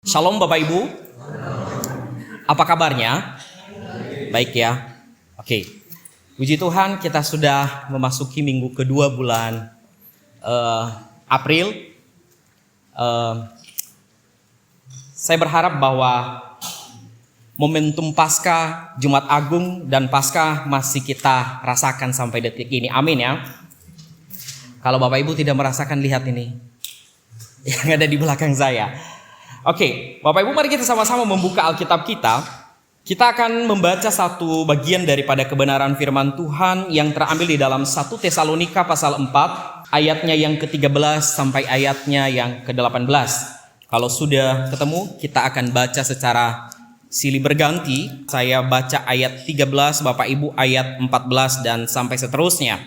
Shalom Bapak Ibu. Apa kabarnya? Baik ya. Oke. Puji Tuhan, kita sudah memasuki minggu kedua bulan April. Saya berharap bahwa momentum Paskah, Jumat Agung dan Paskah masih kita rasakan sampai detik ini. Amin ya. Kalau Bapak Ibu tidak merasakan, lihat ini yang ada di belakang saya. Oke, Bapak Ibu, mari kita sama-sama membuka Alkitab kita. Kita akan membaca satu bagian daripada kebenaran firman Tuhan yang terambil di dalam 1 Tesalonika pasal 4, ayatnya yang ke-13 sampai ayatnya yang ke-18. Kalau sudah ketemu, kita akan baca secara silih berganti. Saya baca ayat 13, Bapak Ibu ayat 14 dan sampai seterusnya.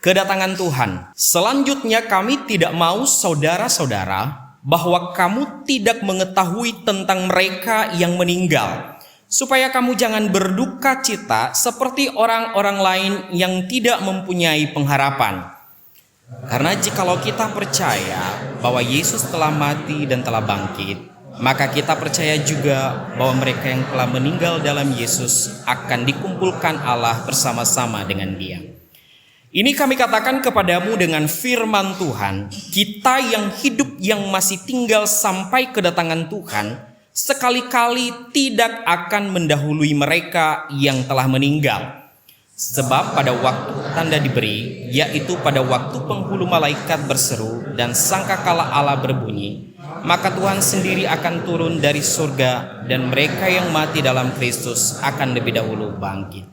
Kedatangan Tuhan. Selanjutnya kami tidak mau saudara-saudara bahwa kamu tidak mengetahui tentang mereka yang meninggal, supaya kamu jangan berduka cita seperti orang-orang lain yang tidak mempunyai pengharapan. Karena jikalau kita percaya bahwa Yesus telah mati dan telah bangkit, maka kita percaya juga bahwa mereka yang telah meninggal dalam Yesus akan dikumpulkan Allah bersama-sama dengan Dia. Ini kami katakan kepadamu dengan firman Tuhan, kita yang hidup yang masih tinggal sampai kedatangan Tuhan, sekali-kali tidak akan mendahului mereka yang telah meninggal. Sebab pada waktu tanda diberi, yaitu pada waktu penghulu malaikat berseru dan sangkakala Allah berbunyi, maka Tuhan sendiri akan turun dari surga dan mereka yang mati dalam Kristus akan lebih dahulu bangkit.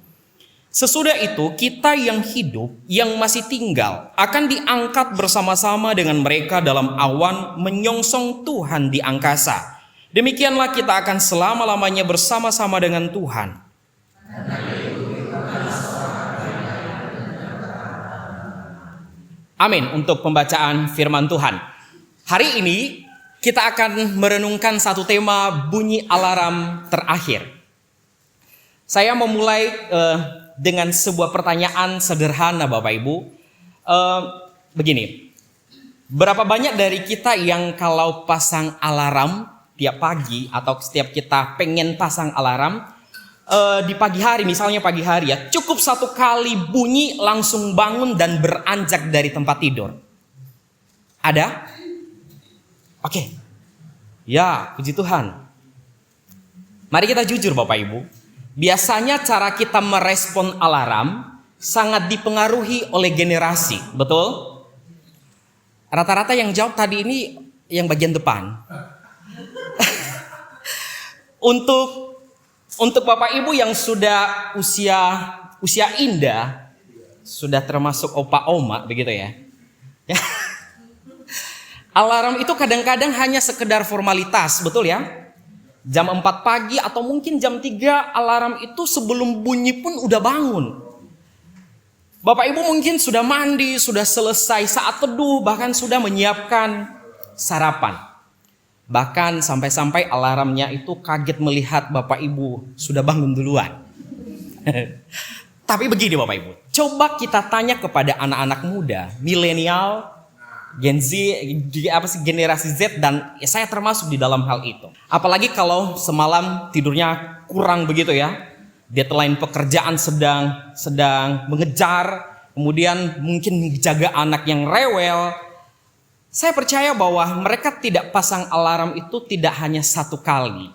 Sesudah itu kita yang hidup, yang masih tinggal akan diangkat bersama-sama dengan mereka dalam awan menyongsong Tuhan di angkasa. Demikianlah kita akan selama-lamanya bersama-sama dengan Tuhan. Amin untuk pembacaan firman Tuhan. Hari ini kita akan merenungkan satu tema, bunyi alarm terakhir. Saya memulai dengan sebuah pertanyaan sederhana Bapak Ibu. Begini, berapa banyak dari kita yang kalau pasang alarm tiap pagi atau setiap kita pengen pasang alarm di pagi hari, misalnya pagi hari ya, cukup satu kali bunyi langsung bangun dan beranjak dari tempat tidur? Ada? Oke. Ya, puji Tuhan. Mari kita jujur Bapak Ibu. Biasanya cara kita merespon alarm sangat dipengaruhi oleh generasi, betul? Rata-rata yang jawab tadi ini yang bagian depan. Untuk Bapak Ibu yang sudah usia indah, sudah termasuk opa oma begitu ya. Alarm itu kadang-kadang hanya sekedar formalitas, betul ya? Jam 4 pagi atau mungkin jam 3 alarm itu sebelum bunyi pun udah bangun. Bapak Ibu mungkin sudah mandi, sudah selesai saat teduh, bahkan sudah menyiapkan sarapan. Bahkan sampai-sampai alarmnya itu kaget melihat Bapak Ibu sudah bangun duluan. Tapi begini Bapak Ibu, coba kita tanya kepada anak-anak muda, milenial, Gen Z, generasi Z, dan saya termasuk di dalam hal itu. Apalagi kalau semalam tidurnya kurang begitu ya, deadline pekerjaan sedang mengejar, kemudian mungkin menjaga anak yang rewel. Saya percaya bahwa mereka tidak pasang alarm itu tidak hanya satu kali.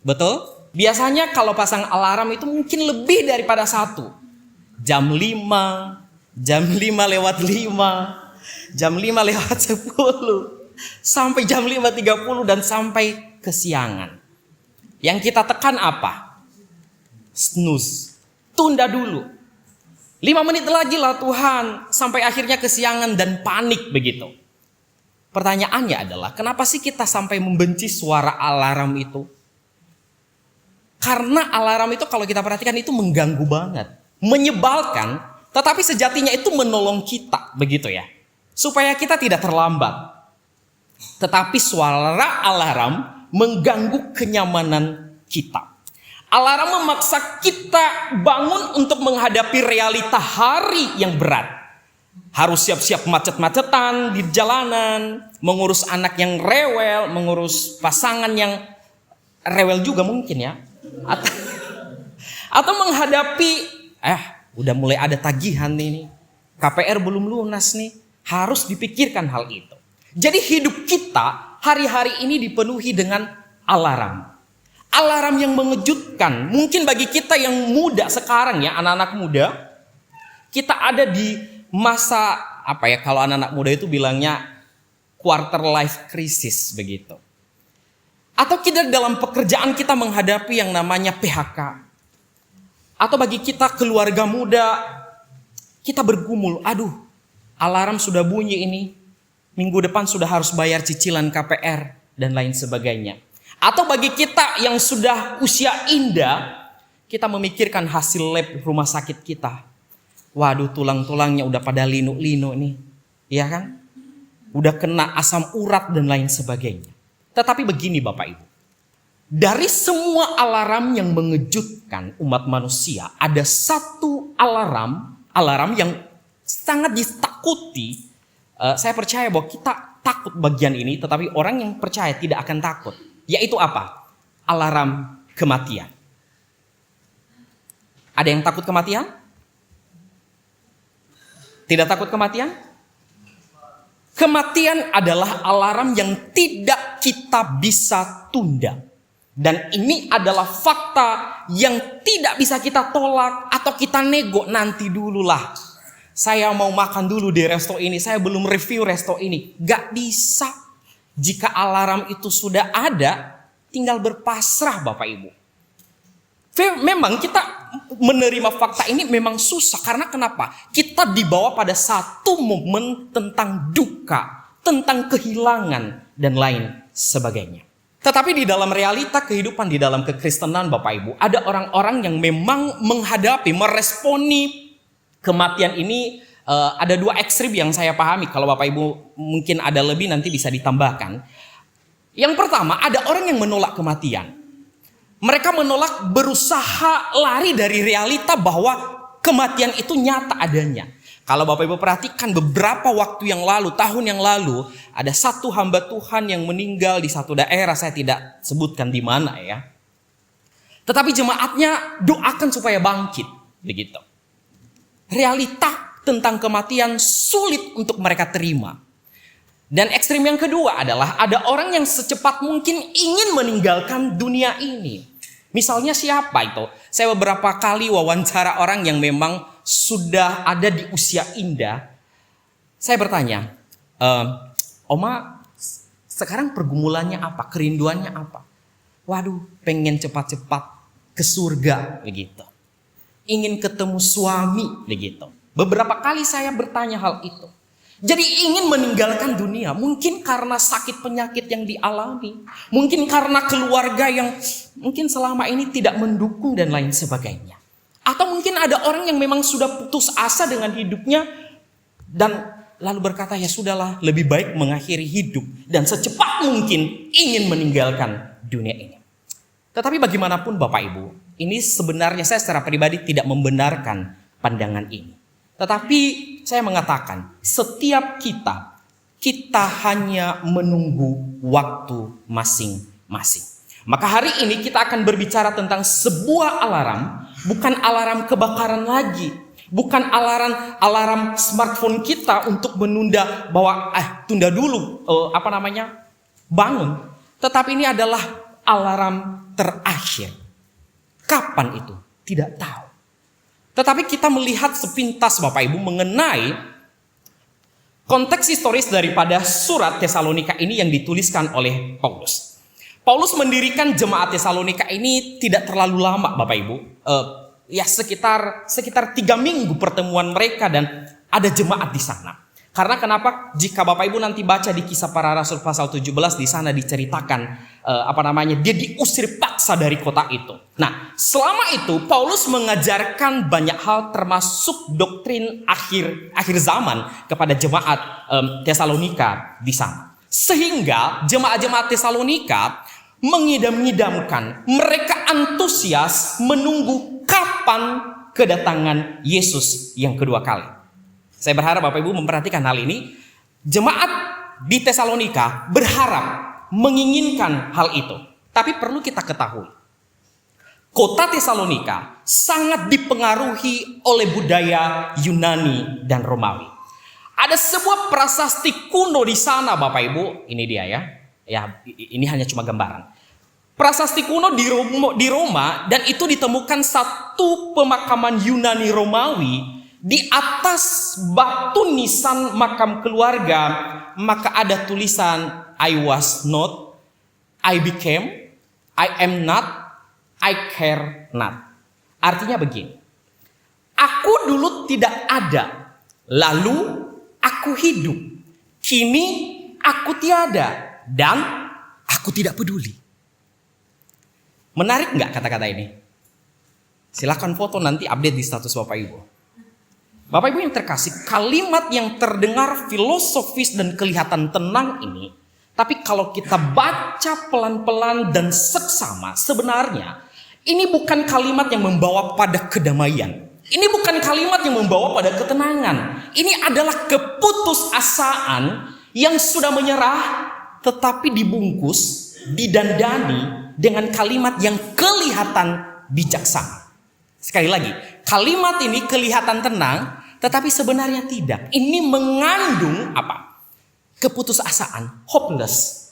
Betul? Biasanya kalau pasang alarm itu mungkin lebih daripada satu. Jam 5, jam 5 lewat 5. Jam 5 lewat 10 sampai jam 5.30 dan sampai kesiangan. Yang kita tekan apa? Snooze. Tunda dulu. 5 menit lagi lah Tuhan, sampai akhirnya kesiangan dan panik begitu. Pertanyaannya adalah, kenapa sih kita sampai membenci suara alarm itu? Karena alarm itu kalau kita perhatikan itu mengganggu banget, menyebalkan, tetapi sejatinya itu menolong kita, begitu ya. Supaya kita tidak terlambat. Tetapi suara alarm mengganggu kenyamanan kita. Alarm memaksa kita bangun untuk menghadapi realita hari yang berat. Harus siap-siap macet-macetan di jalanan, mengurus anak yang rewel, mengurus pasangan yang rewel juga mungkin ya. Atau menghadapi, udah mulai ada tagihan nih, KPR belum lunas nih. Harus dipikirkan hal itu. Jadi hidup kita hari-hari ini dipenuhi dengan alarm. Alarm yang mengejutkan. Mungkin bagi kita yang muda sekarang ya, anak-anak muda, kita ada di masa kalau anak-anak muda itu bilangnya quarter life crisis begitu. Atau kita dalam pekerjaan kita menghadapi yang namanya PHK. Atau bagi kita keluarga muda, kita bergumul, alarm sudah bunyi ini. Minggu depan sudah harus bayar cicilan KPR dan lain sebagainya. Atau bagi kita yang sudah usia indah, kita memikirkan hasil lab rumah sakit kita. Waduh, tulang-tulangnya udah pada linu-linu nih. Iya kan? Udah kena asam urat dan lain sebagainya. Tetapi begini Bapak Ibu. Dari semua alarm yang mengejutkan umat manusia, ada satu alarm yang sangat ditakuti. Saya percaya bahwa kita takut bagian ini, tetapi orang yang percaya tidak akan takut. Yaitu apa? Alarm kematian. Ada yang takut kematian? Tidak takut kematian? Kematian adalah alarm yang tidak kita bisa tunda. Dan ini adalah fakta yang tidak bisa kita tolak atau kita nego, nanti dululah. Saya mau makan dulu di resto ini, saya belum review resto ini. Gak bisa. Jika alarm itu sudah ada, tinggal berpasrah Bapak Ibu. Memang kita menerima fakta ini memang susah. Karena kenapa? Kita dibawa pada satu momen tentang duka, tentang kehilangan, dan lain sebagainya. Tetapi di dalam realita kehidupan di dalam kekristenan Bapak Ibu, ada orang-orang yang memang menghadapi, meresponi kematian ini. Ada dua ekstrim yang saya pahami. Kalau Bapak Ibu mungkin ada lebih nanti bisa ditambahkan. Yang pertama, ada orang yang menolak kematian. Mereka menolak, berusaha lari dari realita bahwa kematian itu nyata adanya. Kalau Bapak Ibu perhatikan beberapa waktu yang lalu, tahun yang lalu, ada satu hamba Tuhan yang meninggal di satu daerah, saya tidak sebutkan di mana ya. Tetapi jemaatnya doakan supaya bangkit, begitu. Realita tentang kematian sulit untuk mereka terima. Dan ekstrim yang kedua adalah ada orang yang secepat mungkin ingin meninggalkan dunia ini. Misalnya siapa itu? Saya beberapa kali wawancara orang yang memang sudah ada di usia indah. Saya bertanya, Oma sekarang pergumulannya apa? Kerinduannya apa? Waduh, pengen cepat-cepat ke surga begitu. Ingin ketemu suami begitu. Beberapa kali saya bertanya hal itu. Jadi ingin meninggalkan dunia. Mungkin karena sakit penyakit yang dialami. Mungkin karena keluarga yang mungkin selama ini tidak mendukung dan lain sebagainya. Atau mungkin ada orang yang memang sudah putus asa dengan hidupnya. Dan lalu berkata, ya sudahlah, lebih baik mengakhiri hidup. Dan secepat mungkin ingin meninggalkan dunia ini. Tetapi bagaimanapun Bapak Ibu, ini sebenarnya saya secara pribadi tidak membenarkan pandangan ini. Tetapi saya mengatakan, setiap kita hanya menunggu waktu masing-masing. Maka hari ini kita akan berbicara tentang sebuah alarm, bukan alarm kebakaran lagi, bukan alarm smartphone kita untuk menunda bahwa tunda dulu bangun. Tetapi ini adalah alarm terakhir. Kapan itu? Tidak tahu. Tetapi kita melihat sepintas Bapak Ibu mengenai konteks historis daripada surat Tesalonika ini yang dituliskan oleh Paulus. Paulus mendirikan jemaat Tesalonika ini tidak terlalu lama Bapak Ibu. Sekitar 3 minggu pertemuan mereka dan ada jemaat di sana. Karena kenapa? Jika Bapak Ibu nanti baca di Kisah Para Rasul pasal 17, di sana diceritakan dia diusir paksa dari kota itu. Nah, selama itu Paulus mengajarkan banyak hal termasuk doktrin akhir zaman kepada jemaat Tesalonika di sana. Sehingga jemaat-jemaat Tesalonika mengidam-idamkan, mereka antusias menunggu kapan kedatangan Yesus yang kedua kali. Saya berharap Bapak Ibu memperhatikan hal ini. Jemaat di Tesalonika berharap, menginginkan hal itu. Tapi perlu kita ketahui, kota Tesalonika sangat dipengaruhi oleh budaya Yunani dan Romawi. Ada sebuah prasasti kuno di sana Bapak Ibu. Ini dia ya. Ya, ini hanya cuma gambaran. Prasasti kuno di Roma, dan itu ditemukan satu pemakaman Yunani Romawi. Di atas batu nisan makam keluarga, maka ada tulisan I was not, I became, I am not, I care not. Artinya begini, aku dulu tidak ada, lalu aku hidup, kini aku tiada, dan aku tidak peduli. Menarik nggak kata-kata ini? Silakan foto, nanti update di status Bapak Ibu. Bapak Ibu yang terkasih, kalimat yang terdengar filosofis dan kelihatan tenang ini, tapi kalau kita baca pelan-pelan dan seksama, sebenarnya ini bukan kalimat yang membawa pada kedamaian. Ini bukan kalimat yang membawa pada ketenangan. Ini adalah keputusasaan yang sudah menyerah, tetapi dibungkus, didandani dengan kalimat yang kelihatan bijaksana. Sekali lagi, kalimat ini kelihatan tenang, tetapi sebenarnya tidak. Ini mengandung apa? Keputusasaan, hopeless.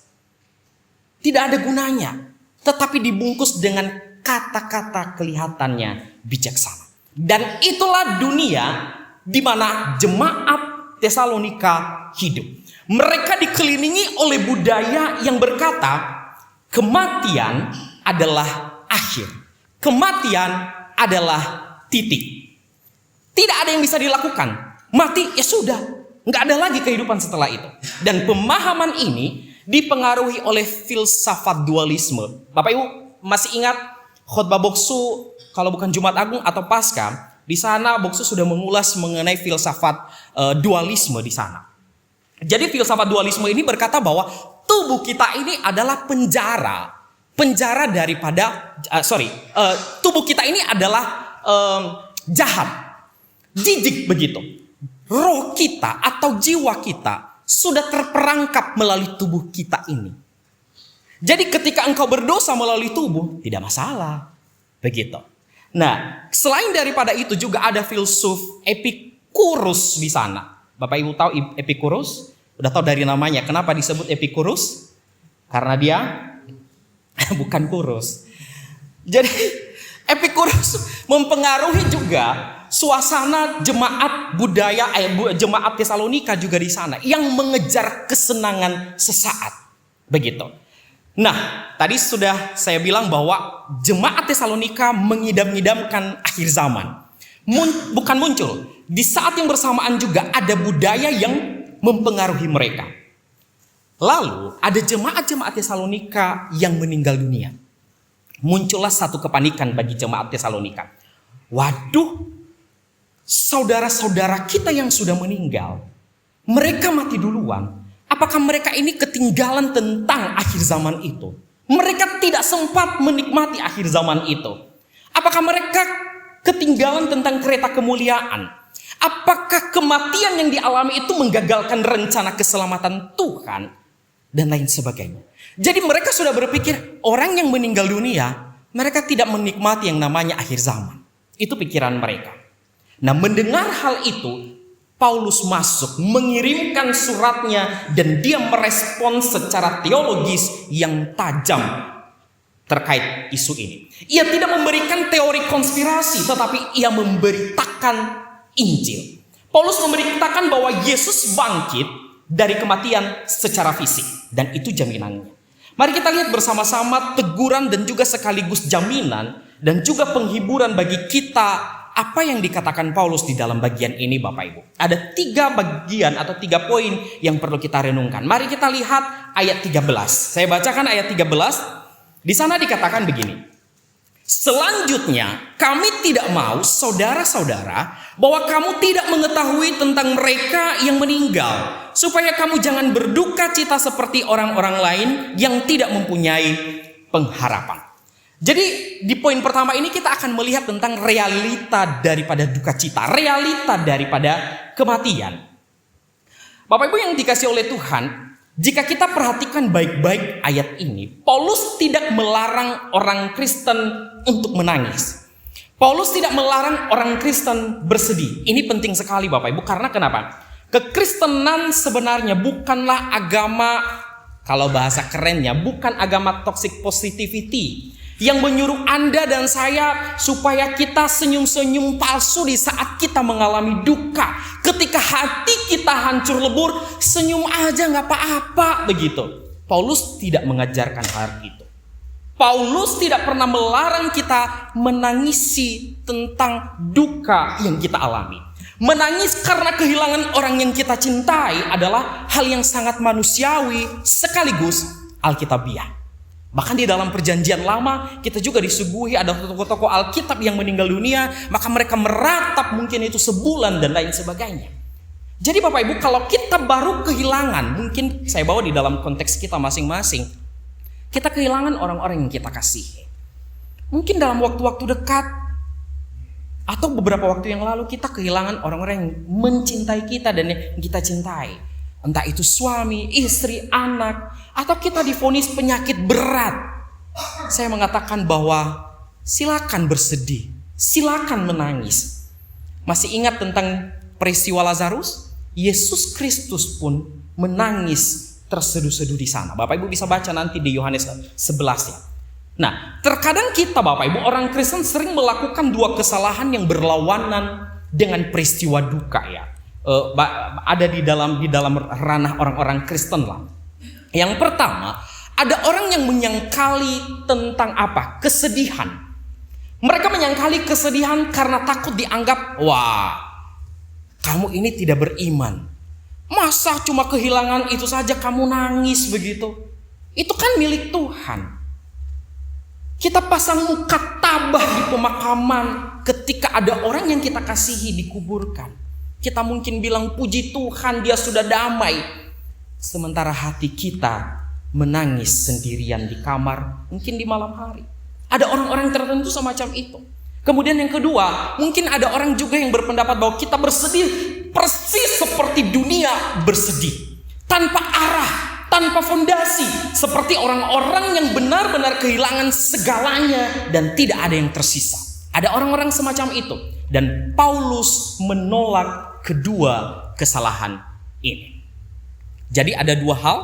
Tidak ada gunanya, tetapi dibungkus dengan kata-kata kelihatannya bijaksana. Dan itulah dunia di mana jemaat Tesalonika hidup. Mereka dikelilingi oleh budaya yang berkata, kematian adalah akhir. Kematian adalah titik. Tidak ada yang bisa dilakukan. Mati ya sudah. Nggak ada lagi kehidupan setelah itu. Dan pemahaman ini dipengaruhi oleh filsafat dualisme. Bapak Ibu masih ingat khotbah Boksu kalau bukan Jumat Agung atau Paskah? Di sana Boksu sudah mengulas mengenai filsafat dualisme di sana. Jadi filsafat dualisme ini berkata bahwa tubuh kita ini adalah penjara daripada tubuh kita ini adalah jahat, jijik begitu. Roh kita atau jiwa kita sudah terperangkap melalui tubuh kita ini. Jadi ketika engkau berdosa melalui tubuh, tidak masalah, begitu. Nah, selain daripada itu juga ada filsuf Epikurus di sana. Bapak Ibu tahu Epikurus? Udah tahu dari namanya. Kenapa disebut Epikurus? Karena dia bukan kurus. Jadi Epikurus mempengaruhi juga suasana jemaat budaya jemaat Tesalonika juga di sana yang mengejar kesenangan sesaat. Begitu. Nah, tadi sudah saya bilang bahwa jemaat Tesalonika mengidam-idamkan akhir zaman. Bukan muncul. Di saat yang bersamaan juga ada budaya yang mempengaruhi mereka. Lalu ada jemaat-jemaat Tesalonika yang meninggal dunia. Muncullah satu kepanikan bagi jemaat Tesalonika. Waduh, saudara-saudara kita yang sudah meninggal, mereka mati duluan. Apakah mereka ini ketinggalan tentang akhir zaman itu? Mereka tidak sempat menikmati akhir zaman itu. Apakah mereka ketinggalan tentang kereta kemuliaan? Apakah kematian yang dialami itu menggagalkan rencana keselamatan Tuhan? Dan lain sebagainya. Jadi mereka sudah berpikir orang yang meninggal dunia, mereka tidak menikmati yang namanya akhir zaman. Itu pikiran mereka. Nah, mendengar hal itu, Paulus masuk, mengirimkan suratnya, dan dia merespons secara teologis yang tajam terkait isu ini. Ia tidak memberikan teori konspirasi, tetapi ia memberitakan Injil. Paulus memberitakan bahwa Yesus bangkit dari kematian secara fisik, dan itu jaminannya. Mari kita lihat bersama-sama teguran dan juga sekaligus jaminan dan juga penghiburan bagi kita apa yang dikatakan Paulus di dalam bagian ini, Bapak Ibu. Ada 3 bagian atau 3 poin yang perlu kita renungkan. Mari kita lihat ayat 13. Saya bacakan ayat 13. Di sana dikatakan begini. Selanjutnya, kami tidak mau saudara-saudara bahwa kamu tidak mengetahui tentang mereka yang meninggal, supaya kamu jangan berduka cita seperti orang-orang lain yang tidak mempunyai pengharapan. Jadi di poin pertama ini kita akan melihat tentang realita daripada duka cita, realita daripada kematian. Bapak Ibu yang dikasihi oleh Tuhan, jika kita perhatikan baik-baik ayat ini, Paulus tidak melarang orang Kristen untuk menangis. Paulus tidak melarang orang Kristen bersedih. Ini penting sekali Bapak Ibu, karena kenapa? Kekristenan sebenarnya bukanlah agama, kalau bahasa kerennya, bukan agama toxic positivity yang menyuruh Anda dan saya supaya kita senyum-senyum palsu di saat kita mengalami duka. Ketika hati kita hancur lebur, senyum aja gak apa-apa begitu. Paulus tidak mengajarkan hal itu. Paulus tidak pernah melarang kita menangisi tentang duka yang kita alami. Menangis karena kehilangan orang yang kita cintai adalah hal yang sangat manusiawi sekaligus alkitabiah. Bahkan di dalam perjanjian lama kita juga disuguhi ada tokoh-tokoh Alkitab yang meninggal dunia, maka mereka meratap mungkin itu sebulan dan lain sebagainya. Jadi Bapak Ibu, kalau kita baru kehilangan, mungkin saya bawa di dalam konteks kita masing-masing, kita kehilangan orang-orang yang kita kasihi. Mungkin dalam waktu-waktu dekat atau beberapa waktu yang lalu kita kehilangan orang-orang yang mencintai kita dan yang kita cintai. Entah itu suami, istri, anak, atau kita divonis penyakit berat. Saya mengatakan bahwa silakan bersedih, silakan menangis. Masih ingat tentang peristiwa Lazarus? Yesus Kristus pun menangis terseduh-seduh di sana. Bapak Ibu bisa baca nanti di Yohanes 11 ya. Nah, terkadang kita Bapak Ibu orang Kristen sering melakukan dua kesalahan yang berlawanan dengan peristiwa duka ya. Ada di dalam ranah orang-orang Kristen lah. Yang pertama, ada orang yang menyangkali tentang apa? Kesedihan. Mereka menyangkali kesedihan karena takut dianggap, wah, kamu ini tidak beriman. Masa cuma kehilangan itu saja kamu nangis begitu? Itu kan milik Tuhan. Kita pasang muka tabah di pemakaman ketika ada orang yang kita kasihi dikuburkan. Kita mungkin bilang puji Tuhan dia sudah damai. Sementara hati kita menangis sendirian di kamar, mungkin di malam hari. Ada orang-orang tertentu semacam itu. Kemudian yang kedua, mungkin ada orang juga yang berpendapat bahwa kita bersedih persis seperti dunia bersedih. Tanpa arah, tanpa fondasi. Seperti orang-orang yang benar-benar kehilangan segalanya dan tidak ada yang tersisa. Ada orang-orang semacam itu. Dan Paulus menolak kedua kesalahan ini. Jadi ada dua hal,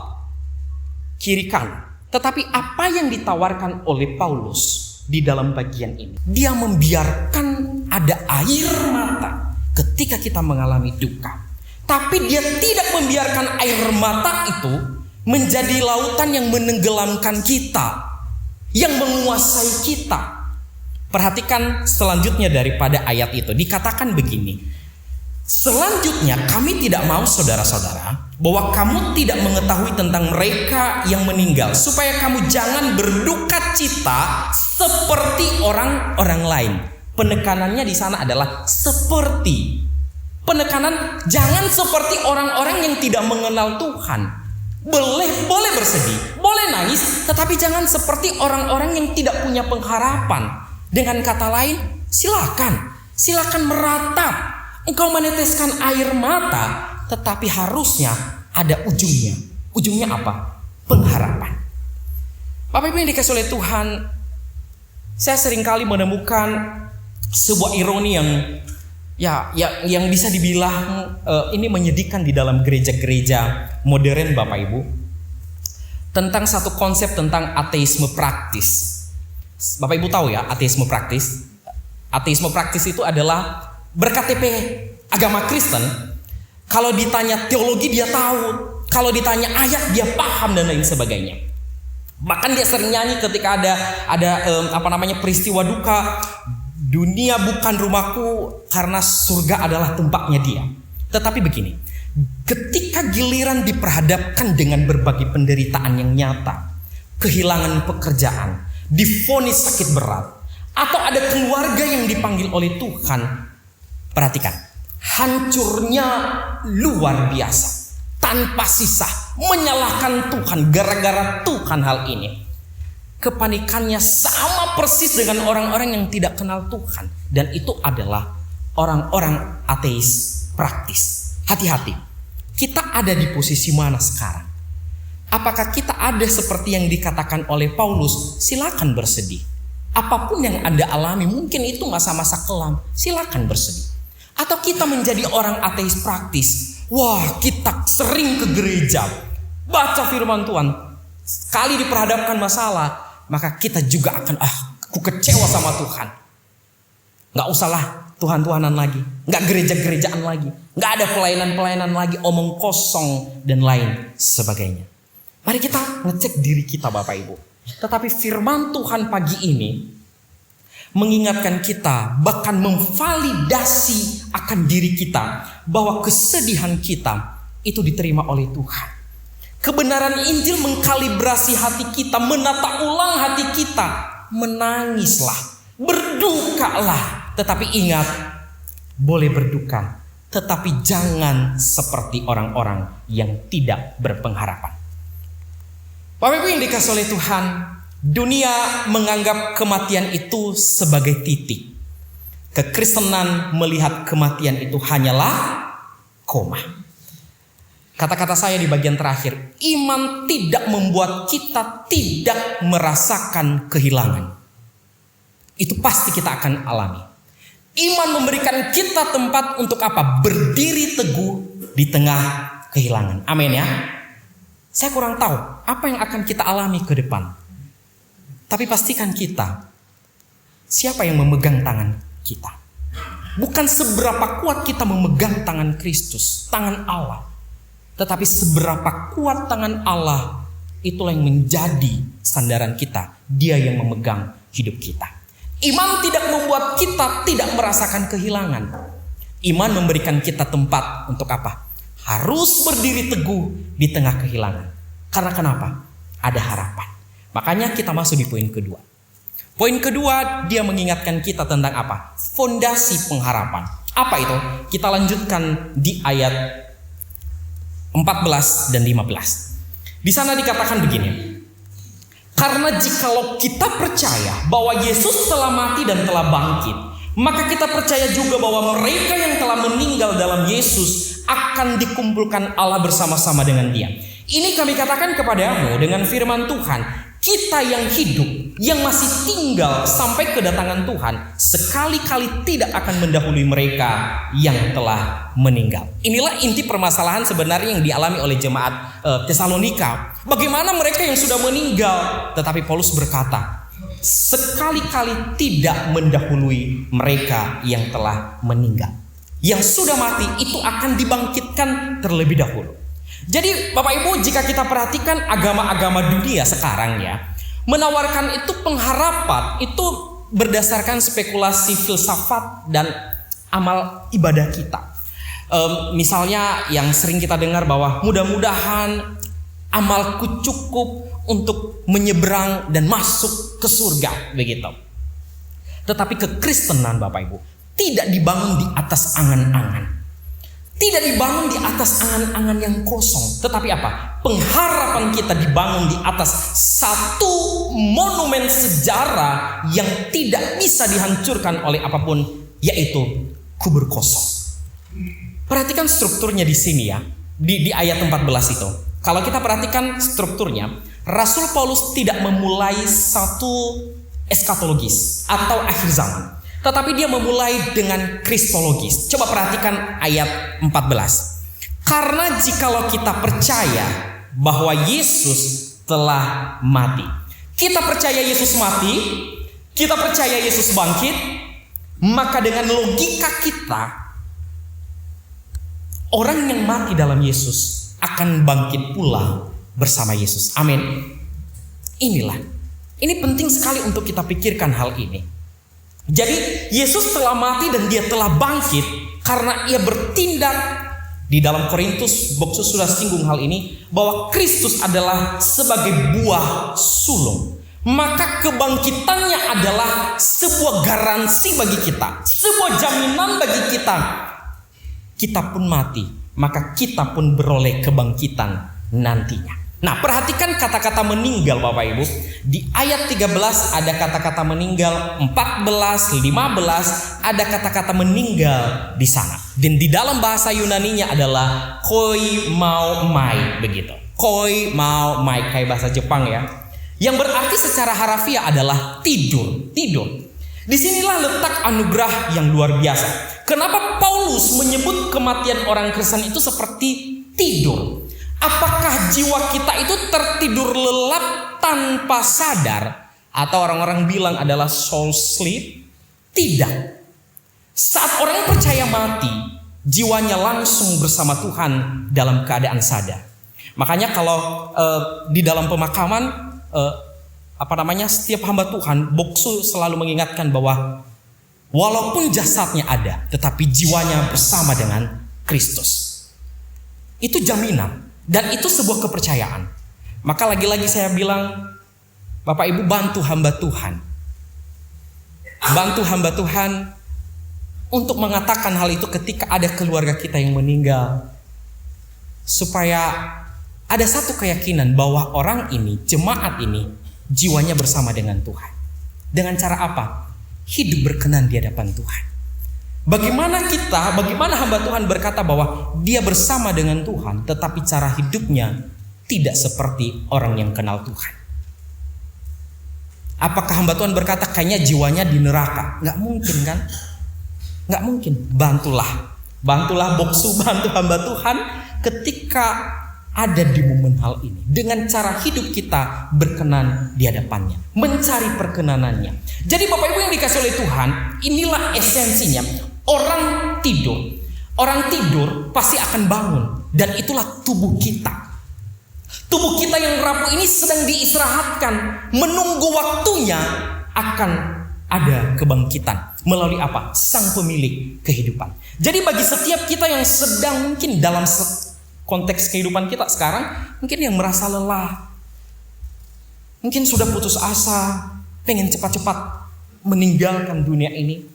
kiri kanan. Tetapi apa yang ditawarkan oleh Paulus di dalam bagian ini? Dia membiarkan ada air mata ketika kita mengalami duka. Tapi dia tidak membiarkan air mata itu menjadi lautan yang menenggelamkan kita, yang menguasai kita. Perhatikan selanjutnya daripada ayat itu. Dikatakan begini. Selanjutnya kami tidak mau saudara-saudara bahwa kamu tidak mengetahui tentang mereka yang meninggal, supaya kamu jangan berduka cita seperti orang-orang lain. Penekanannya di sana adalah seperti. Penekanan jangan seperti orang-orang yang tidak mengenal Tuhan. Boleh bersedih, boleh nangis, tetapi jangan seperti orang-orang yang tidak punya pengharapan. Dengan kata lain, silakan meratap. Engkau meneteskan air mata, tetapi harusnya ada ujungnya. Ujungnya apa? Pengharapan. Bapak Ibu yang dikasihi oleh Tuhan, saya seringkali menemukan sebuah ironi yang bisa dibilang ini menyedihkan di dalam gereja-gereja modern Bapak Ibu. Tentang satu konsep tentang ateisme praktis. Bapak Ibu tahu ya ateisme praktis? Ateisme praktis itu adalah berKTP agama Kristen. Kalau ditanya teologi dia tahu, kalau ditanya ayat dia paham dan lain sebagainya. Bahkan dia sering nyanyi ketika ada peristiwa duka, dunia bukan rumahku karena surga adalah tempatnya dia. Tetapi begini, ketika giliran diperhadapkan dengan berbagai penderitaan yang nyata, kehilangan pekerjaan, divonis sakit berat, atau ada keluarga yang dipanggil oleh Tuhan, perhatikan, hancurnya luar biasa, tanpa sisa, menyalahkan Tuhan gara-gara Tuhan hal ini. Kepanikannya sama persis dengan orang-orang yang tidak kenal Tuhan. Dan itu adalah orang-orang ateis praktis. Hati-hati. Kita ada di posisi mana sekarang? Apakah kita ada seperti yang dikatakan oleh Paulus? Silakan bersedih. Apapun yang Anda alami, mungkin itu masa-masa kelam, silakan bersedih. Atau kita menjadi orang ateis praktis. Wah, kita sering ke gereja, baca firman Tuhan. Sekali diperhadapkan masalah, maka kita juga akan, aku kecewa sama Tuhan. Gak usahlah Tuhan-Tuhanan lagi, gak gereja-gerejaan lagi, gak ada pelayanan-pelayanan lagi, omong kosong dan lain sebagainya. Mari kita ngecek diri kita Bapak Ibu. Tetapi firman Tuhan pagi ini mengingatkan kita, bahkan memvalidasi akan diri kita, bahwa kesedihan kita itu diterima oleh Tuhan. Kebenaran Injil mengkalibrasi hati kita, menata ulang hati kita. Menangislah, berdukalah, tetapi ingat, boleh berduka, tetapi jangan seperti orang-orang yang tidak berpengharapan. Bapak Ibu yang dikasihi oleh Tuhan, dunia menganggap kematian itu sebagai titik. Kekristenan melihat kematian itu hanyalah koma. Kata-kata saya di bagian terakhir, iman tidak membuat kita tidak merasakan kehilangan. Itu pasti kita akan alami. Iman memberikan kita tempat untuk apa? Berdiri teguh di tengah kehilangan. Amin ya. Saya kurang tahu apa yang akan kita alami ke depan. Tapi pastikan kita, siapa yang memegang tangan kita. Bukan seberapa kuat kita memegang tangan Kristus, tangan Allah. Tetapi seberapa kuat tangan Allah, itulah yang menjadi sandaran kita. Dia yang memegang hidup kita. Iman tidak membuat kita tidak merasakan kehilangan. Iman memberikan kita tempat untuk apa? Harus berdiri teguh di tengah kehilangan. Karena kenapa? Ada harapan. Makanya kita masuk di poin kedua. Poin kedua, dia mengingatkan kita tentang apa? Fondasi pengharapan. Apa itu? Kita lanjutkan di ayat 14 dan 15. Di sana dikatakan begini. Karena jikalau kita percaya bahwa Yesus telah mati dan telah bangkit, maka kita percaya juga bahwa mereka yang telah meninggal dalam Yesus akan dikumpulkan Allah bersama-sama dengan Dia. Ini kami katakan kepadamu dengan firman Tuhan, kita yang hidup, yang masih tinggal sampai kedatangan Tuhan, sekali-kali tidak akan mendahului mereka yang telah meninggal. Inilah inti permasalahan sebenarnya yang dialami oleh jemaat Tesalonika. Bagaimana mereka yang sudah meninggal, tetapi Paulus berkata, sekali-kali tidak mendahului mereka yang telah meninggal. Yang sudah mati itu akan dibangkitkan terlebih dahulu. Jadi Bapak Ibu, jika kita perhatikan agama-agama dunia sekarang ya, menawarkan itu pengharapan itu berdasarkan spekulasi filsafat dan amal ibadah kita. Misalnya yang sering kita dengar bahwa mudah-mudahan amalku cukup untuk menyeberang dan masuk ke surga, begitu. Tetapi kekristenan Bapak Ibu tidak dibangun di atas angan-angan. Tidak dibangun di atas angan-angan yang kosong. Tetapi apa? Pengharapan kita dibangun di atas satu monumen sejarah yang tidak bisa dihancurkan oleh apapun, yaitu kubur kosong. Perhatikan strukturnya di sini ya. Di ayat 14 itu. Kalau kita perhatikan strukturnya, Rasul Paulus tidak memulai satu eskatologis atau akhir zaman. Tetapi dia memulai dengan kristologis. Coba perhatikan ayat 14. Karena jikalau kita percaya bahwa Yesus telah mati. Kita percaya Yesus mati, kita percaya Yesus bangkit, maka dengan logika kita, orang yang mati dalam Yesus akan bangkit pula bersama Yesus. Amin. Ini penting sekali untuk kita pikirkan hal ini. Jadi Yesus telah mati dan Dia telah bangkit karena Ia bertindak. Di dalam Korintus, Boksus sudah singgung hal ini, bahwa Kristus adalah sebagai buah sulung. Maka kebangkitannya adalah sebuah garansi bagi kita, sebuah jaminan bagi kita. Kita pun mati, maka kita pun beroleh kebangkitan nantinya. Nah, perhatikan kata-kata meninggal Bapak Ibu. Di ayat 13 ada kata-kata meninggal, 14, 15 ada kata-kata meninggal di sana. Dan di dalam bahasa Yunaninya adalah koi mau mai begitu. Koi mau mai kayak bahasa Jepang ya. Yang berarti secara harafiah adalah tidur. Disinilah letak anugerah yang luar biasa. Kenapa Paulus menyebut kematian orang Kristen itu seperti tidur? Apakah jiwa kita itu tertidur lelap tanpa sadar? Atau orang-orang bilang adalah soul sleep? Tidak. Saat orang percaya mati, jiwanya langsung bersama Tuhan dalam keadaan sadar. Makanya kalau di dalam pemakaman, setiap hamba Tuhan, boksu selalu mengingatkan bahwa walaupun jasadnya ada, tetapi jiwanya bersama dengan Kristus. Itu jaminan. Dan itu sebuah kepercayaan. Maka lagi-lagi saya bilang, Bapak Ibu bantu hamba Tuhan. Bantu hamba Tuhan untuk mengatakan hal itu ketika ada keluarga kita yang meninggal. Supaya ada satu keyakinan bahwa orang ini, jemaat ini, jiwanya bersama dengan Tuhan. Dengan cara apa? Hidup berkenan di hadapan Tuhan. Bagaimana hamba Tuhan berkata bahwa dia bersama dengan Tuhan, tetapi cara hidupnya tidak seperti orang yang kenal Tuhan. Apakah hamba Tuhan berkata kayaknya jiwanya di neraka? Nggak mungkin kan? Nggak mungkin. Bantulah boksu, bantu hamba Tuhan ketika ada di momen hal ini. Dengan cara hidup kita berkenan di hadapannya, mencari perkenanannya. Jadi Bapak Ibu yang dikasih oleh Tuhan, inilah esensinya. Orang tidur pasti akan bangun. Dan itulah tubuh kita. Tubuh kita yang rapuh ini sedang diistirahatkan, menunggu waktunya akan ada kebangkitan. Melalui apa? Sang pemilik kehidupan. Jadi bagi setiap kita yang sedang mungkin dalam konteks kehidupan kita sekarang, mungkin yang merasa lelah, mungkin sudah putus asa, pengen cepat-cepat meninggalkan dunia ini.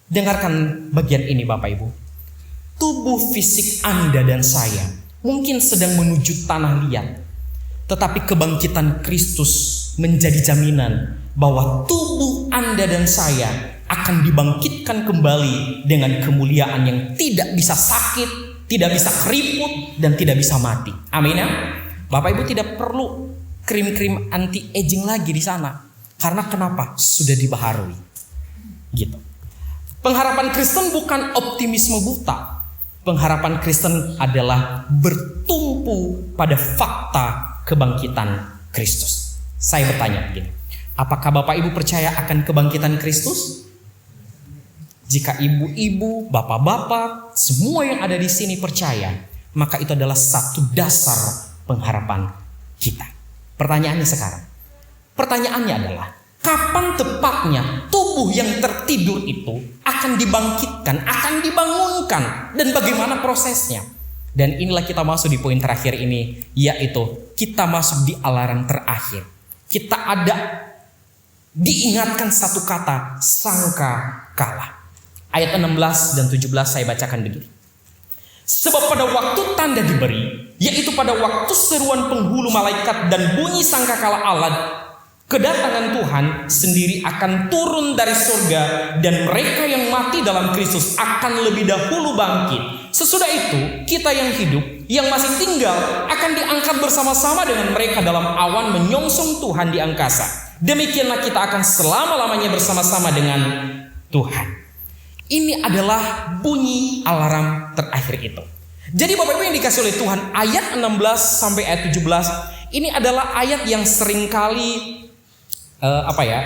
Dengarkan bagian ini Bapak Ibu. Tubuh fisik Anda dan saya mungkin sedang menuju tanah liat, tetapi kebangkitan Kristus menjadi jaminan bahwa tubuh Anda dan saya akan dibangkitkan kembali dengan kemuliaan yang tidak bisa sakit, tidak bisa keriput, dan tidak bisa mati. Amin ya. Bapak Ibu tidak perlu krim-krim anti-aging lagi di sana. Karena kenapa? Sudah dibaharui. Gitu. Pengharapan Kristen bukan optimisme buta. Pengharapan Kristen adalah bertumpu pada fakta kebangkitan Kristus. Saya bertanya begini, apakah Bapak Ibu percaya akan kebangkitan Kristus? Jika ibu-ibu, bapak-bapak, semua yang ada di sini percaya, maka itu adalah satu dasar pengharapan kita. Pertanyaannya adalah, kapan tepatnya tubuh yang tertidur itu akan dibangkitkan, akan dibangunkan, dan bagaimana prosesnya? Dan inilah kita masuk di poin terakhir ini, yaitu kita masuk di alarm terakhir. Kita ada diingatkan satu kata, sangka kalah. Ayat 16 dan 17 saya bacakan begini. Sebab pada waktu tanda diberi, yaitu pada waktu seruan penghulu malaikat dan bunyi sangkakala Allah, kedatangan Tuhan sendiri akan turun dari surga, dan mereka yang mati dalam Kristus akan lebih dahulu bangkit. Sesudah itu, kita yang hidup, yang masih tinggal, akan diangkat bersama-sama dengan mereka dalam awan menyongsong Tuhan di angkasa. Demikianlah kita akan selama-lamanya bersama-sama dengan Tuhan. Ini adalah bunyi alarm terakhir itu. Jadi Bapak Ibu yang dikasih oleh Tuhan, ayat 16 sampai ayat 17 ini adalah ayat yang seringkali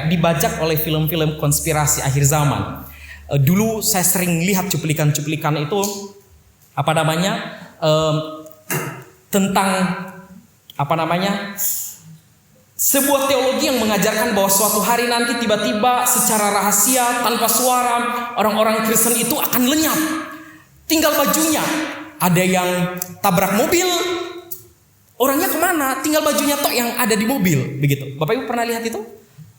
dibajak oleh film-film konspirasi akhir zaman. Dulu saya sering lihat cuplikan-cuplikan itu tentang sebuah teologi yang mengajarkan bahwa suatu hari nanti tiba-tiba secara rahasia tanpa suara orang-orang Kristen itu akan lenyap. Tinggal bajunya. Ada yang tabrak mobil, orangnya kemana? Tinggal bajunya tok yang ada di mobil, begitu. Bapak Ibu pernah lihat itu?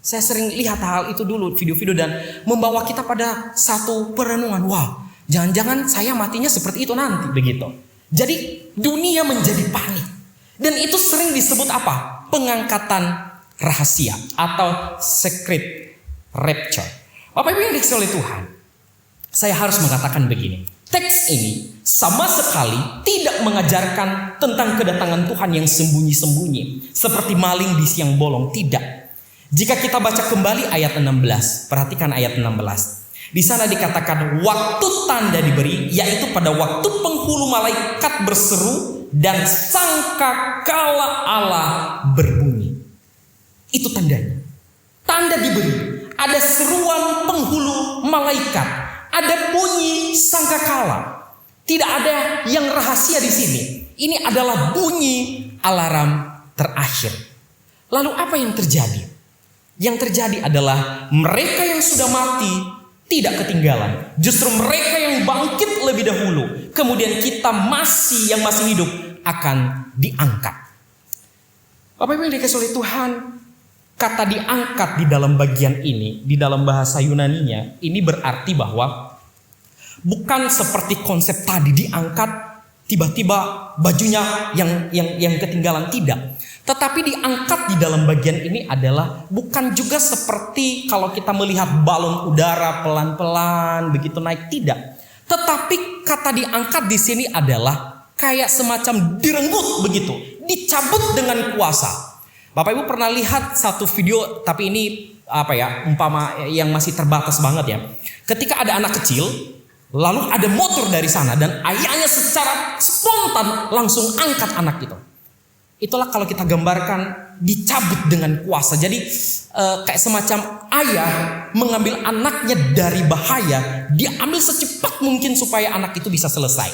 Saya sering lihat hal itu dulu, video-video, dan membawa kita pada satu perenungan. Wah, jangan-jangan saya matinya seperti itu nanti, begitu. Jadi dunia menjadi panik. Dan itu sering disebut apa? Pengangkatan rahasia atau secret rapture. Bapak Ibu yang dikasihi oleh Tuhan, saya harus mengatakan begini. Teks ini sama sekali tidak mengajarkan tentang kedatangan Tuhan yang sembunyi-sembunyi, seperti maling di siang bolong, tidak. Jika kita baca kembali ayat 16, perhatikan ayat 16. Di sana dikatakan waktu tanda diberi, yaitu pada waktu penghulu malaikat berseru dan sangkakala Allah berbunyi. Itu tandanya. Tanda diberi. Ada seruan penghulu malaikat. Ada bunyi sangkakala. Tidak ada yang rahasia di sini. Ini adalah bunyi alarm terakhir. Lalu apa yang terjadi? Yang terjadi adalah mereka yang sudah mati tidak ketinggalan. Justru mereka yang bangkit lebih dahulu. Kemudian kita yang masih hidup akan diangkat. Bapak Ibu yang dikasihi oleh Tuhan, kata diangkat di dalam bagian ini, di dalam bahasa Yunaninya, ini berarti bahwa bukan seperti konsep tadi diangkat tiba-tiba bajunya yang ketinggalan, tidak. Tetapi diangkat di dalam bagian ini adalah bukan juga seperti kalau kita melihat balon udara pelan-pelan begitu naik, tidak. Tetapi kata diangkat di sini adalah kayak semacam direnggut begitu, dicabut dengan kuasa. Bapak Ibu pernah lihat satu video, tapi ini umpama yang masih terbatas banget ya. Ketika ada anak kecil, lalu ada motor dari sana dan ayahnya secara spontan langsung angkat anak itu. Itulah kalau kita gambarkan dicabut dengan kuasa. Jadi kayak semacam ayah mengambil anaknya dari bahaya, diambil secepat mungkin supaya anak itu bisa selesai.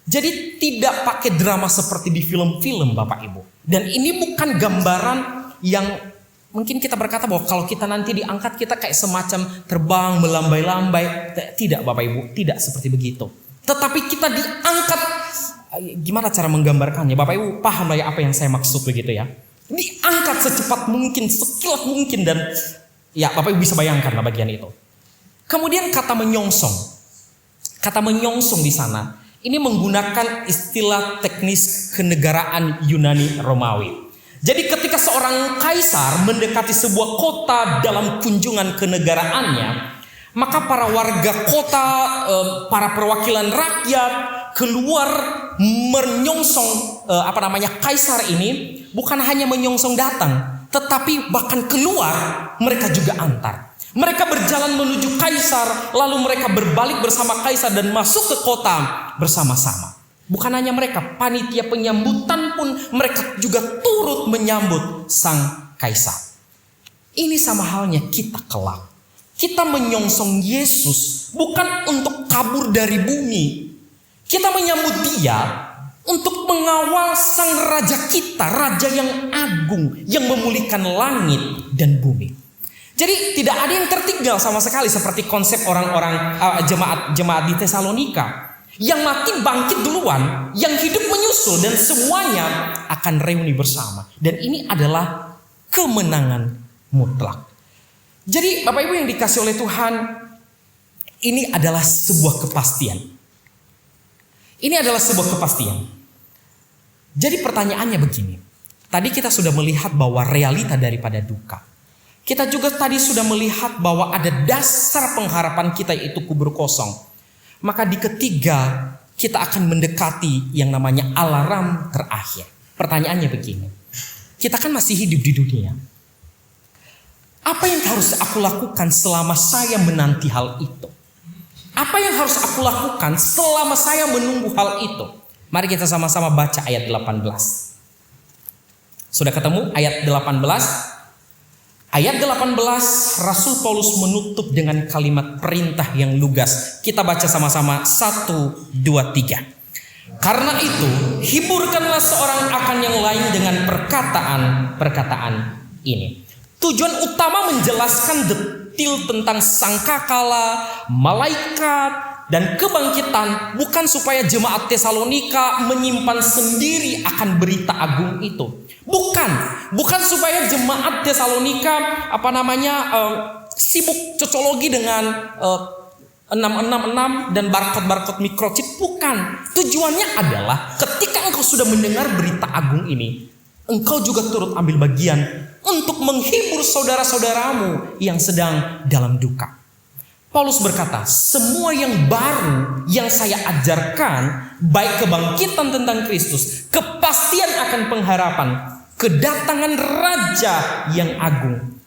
Jadi tidak pakai drama seperti di film-film Bapak Ibu. Dan ini bukan gambaran yang mungkin kita berkata bahwa kalau kita nanti diangkat kita kayak semacam terbang melambai-lambai. Tidak Bapak Ibu, tidak seperti begitu. Tetapi kita diangkat. Gimana cara menggambarkannya? Bapak Ibu paham lah ya apa yang saya maksud begitu ya. Diangkat secepat mungkin, sekilat mungkin, dan ya Bapak Ibu bisa bayangkan lah bagian itu. Kemudian kata menyongsong. Kata menyongsong di sana ini menggunakan istilah teknis kenegaraan Yunani Romawi. Jadi ketika seorang kaisar mendekati sebuah kota dalam kunjungan kenegaraannya, maka para warga kota, para perwakilan rakyat keluar menyongsong kaisar ini. Bukan hanya menyongsong datang, tetapi bahkan keluar mereka juga antar. Mereka berjalan menuju kaisar, lalu mereka berbalik bersama kaisar dan masuk ke kota bersama-sama. Bukan hanya mereka, panitia penyambutan pun mereka juga turut menyambut sang kaisar. Ini sama halnya kita kelak. Kita menyongsong Yesus bukan untuk kabur dari bumi. Kita menyambut Dia untuk mengawal sang raja kita, raja yang agung, yang memulihkan langit dan bumi. Jadi tidak ada yang tertinggal sama sekali seperti konsep orang-orang jemaat di Tesalonika. Yang mati bangkit duluan, yang hidup menyusul, dan semuanya akan reuni bersama. Dan ini adalah kemenangan mutlak. Jadi Bapak Ibu yang dikasih oleh Tuhan, ini adalah sebuah kepastian. Ini adalah sebuah kepastian. Jadi pertanyaannya begini. Tadi kita sudah melihat bahwa realita daripada duka. Kita juga tadi sudah melihat bahwa ada dasar pengharapan kita yaitu kubur kosong. Maka di ketiga kita akan mendekati yang namanya alarm terakhir. Pertanyaannya begini. Kita kan masih hidup di dunia. Apa yang harus aku lakukan selama saya menanti hal itu? Apa yang harus aku lakukan selama saya menunggu hal itu? Mari kita sama-sama baca ayat 18. Sudah ketemu ayat 18? Ayat 18 Rasul Paulus menutup dengan kalimat perintah yang lugas. Kita baca sama-sama 1, 2, 3. Karena itu hiburkanlah seorang akan yang lain dengan perkataan ini. Tujuan utama menjelaskan detail tentang sangkakala, malaikat, dan kebangkitan bukan supaya jemaat Tesalonika menyimpan sendiri akan berita agung itu. Bukan supaya jemaat Tesalonika sibuk cocologi dengan 666 dan barcode-barcode microchip, bukan. Tujuannya adalah ketika engkau sudah mendengar berita agung ini, engkau juga turut ambil bagian untuk menghibur saudara-saudaramu yang sedang dalam duka. Paulus berkata, semua yang baru yang saya ajarkan, baik kebangkitan tentang Kristus, kepastian akan pengharapan, kedatangan Raja yang agung,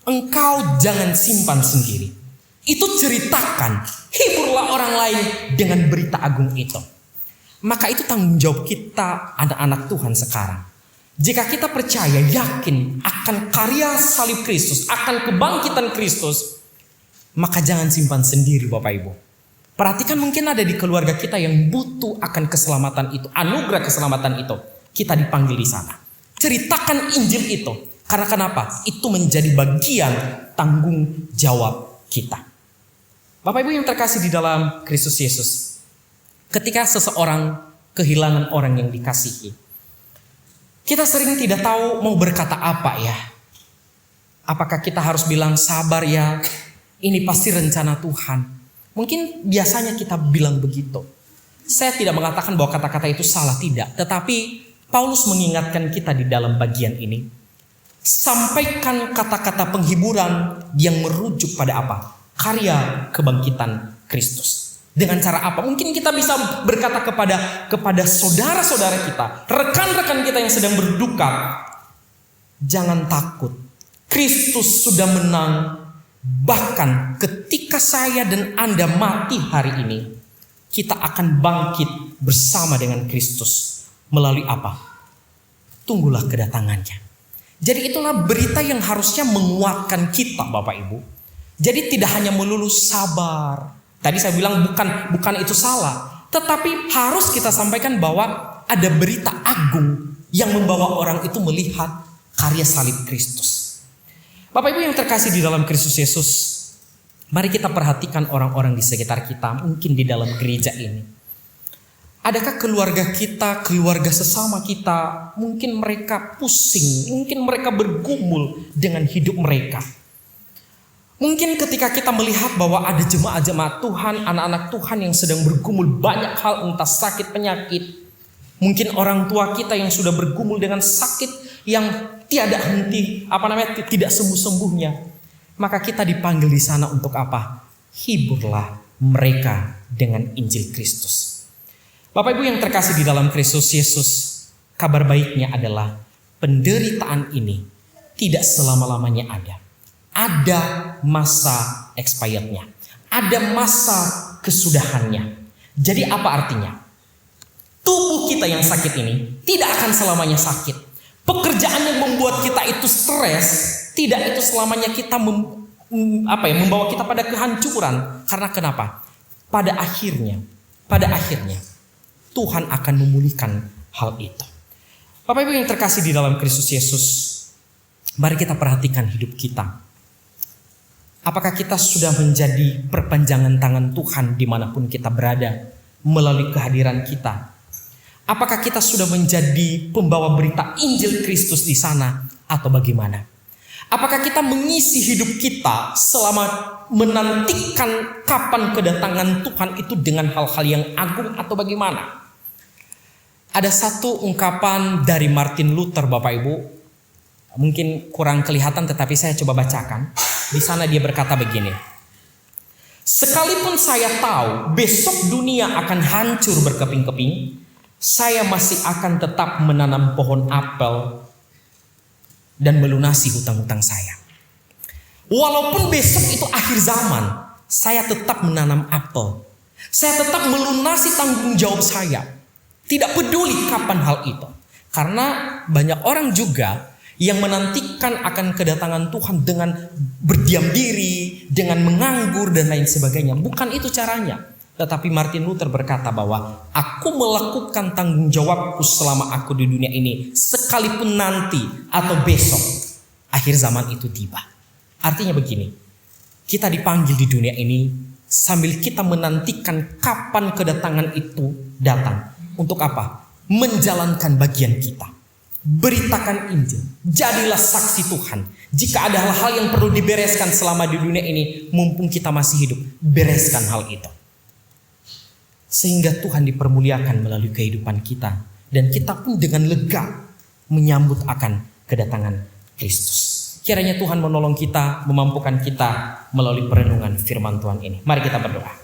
engkau jangan simpan sendiri. Itu ceritakan, hiburlah orang lain dengan berita agung itu. Maka itu tanggung jawab kita anak-anak Tuhan sekarang. Jika kita percaya, yakin akan karya salib Kristus, akan kebangkitan Kristus, maka jangan simpan sendiri Bapak Ibu. Perhatikan, mungkin ada di keluarga kita yang butuh akan keselamatan itu, anugerah keselamatan itu. Kita dipanggil di sana. Ceritakan Injil itu. Karena kenapa? Itu menjadi bagian tanggung jawab kita. Bapak Ibu yang terkasih di dalam Kristus Yesus, ketika seseorang kehilangan orang yang dikasihi, kita sering tidak tahu mau berkata apa ya. Apakah kita harus bilang sabar ya, ini pasti rencana Tuhan. Mungkin biasanya kita bilang begitu. Saya tidak mengatakan bahwa kata-kata itu salah, tidak. Tetapi Paulus mengingatkan kita di dalam bagian ini. Sampaikan kata-kata penghiburan yang merujuk pada apa? Karya kebangkitan Kristus. Dengan cara apa? Mungkin kita bisa berkata kepada saudara-saudara kita, rekan-rekan kita yang sedang berduka, jangan takut. Kristus sudah menang. Bahkan ketika saya dan Anda mati hari ini, kita akan bangkit bersama dengan Kristus. Melalui apa? Tunggulah kedatangannya. Jadi itulah berita yang harusnya menguatkan kita Bapak Ibu. Jadi tidak hanya melulu sabar. Tadi saya bilang bukan itu salah. Tetapi harus kita sampaikan bahwa ada berita agung yang membawa orang itu melihat karya salib Kristus. Bapak Ibu yang terkasih di dalam Kristus Yesus, mari kita perhatikan orang-orang di sekitar kita, mungkin di dalam gereja ini. Adakah keluarga kita, keluarga sesama kita, mungkin mereka pusing, mungkin mereka bergumul dengan hidup mereka. Mungkin ketika kita melihat bahwa ada jemaat-jemaat Tuhan, anak-anak Tuhan yang sedang bergumul banyak hal, entah sakit, penyakit. Mungkin orang tua kita yang sudah bergumul dengan sakit yang tiada henti, tidak sembuh-sembuhnya. Maka kita dipanggil di sana untuk apa? Hiburlah mereka dengan Injil Kristus. Bapak Ibu yang terkasih di dalam Kristus Yesus, kabar baiknya adalah penderitaan ini tidak selama-lamanya ada. Ada masa expirednya, ada masa kesudahannya. Jadi apa artinya? Tubuh kita yang sakit ini tidak akan selamanya sakit. Pekerjaan yang membuat kita itu stres, tidak itu selamanya kita membawa kita pada kehancuran. Karena kenapa? Pada akhirnya Tuhan akan memulihkan hal itu. Bapak Ibu yang terkasih di dalam Kristus Yesus, mari kita perhatikan hidup kita. Apakah kita sudah menjadi perpanjangan tangan Tuhan dimanapun kita berada melalui kehadiran kita? Apakah kita sudah menjadi pembawa berita Injil Kristus di sana atau bagaimana? Apakah kita mengisi hidup kita selama menantikan kapan kedatangan Tuhan itu dengan hal-hal yang agung atau bagaimana? Ada satu ungkapan dari Martin Luther Bapak Ibu. Mungkin kurang kelihatan tetapi saya coba bacakan. Di sana dia berkata begini. Sekalipun saya tahu besok dunia akan hancur berkeping-keping, saya masih akan tetap menanam pohon apel dan melunasi hutang-hutang saya. Walaupun besok itu akhir zaman, saya tetap menanam apel. Saya tetap melunasi tanggung jawab saya. Tidak peduli kapan hal itu. Karena banyak orang juga yang menantikan akan kedatangan Tuhan dengan berdiam diri, dengan menganggur dan lain sebagainya. Bukan itu caranya. Tetapi Martin Luther berkata bahwa aku melakukan tanggung jawabku selama aku di dunia ini, sekalipun nanti atau besok akhir zaman itu tiba. Artinya begini, kita dipanggil di dunia ini sambil kita menantikan kapan kedatangan itu datang. Untuk apa? Menjalankan bagian kita. Beritakan Injil. Jadilah saksi Tuhan. Jika ada hal-hal yang perlu dibereskan selama di dunia ini, mumpung kita masih hidup, bereskan hal itu. Sehingga Tuhan dipermuliakan melalui kehidupan kita. Dan kita pun dengan lega menyambut akan kedatangan Kristus. Kiranya Tuhan menolong kita, memampukan kita melalui perenungan firman Tuhan ini. Mari kita berdoa.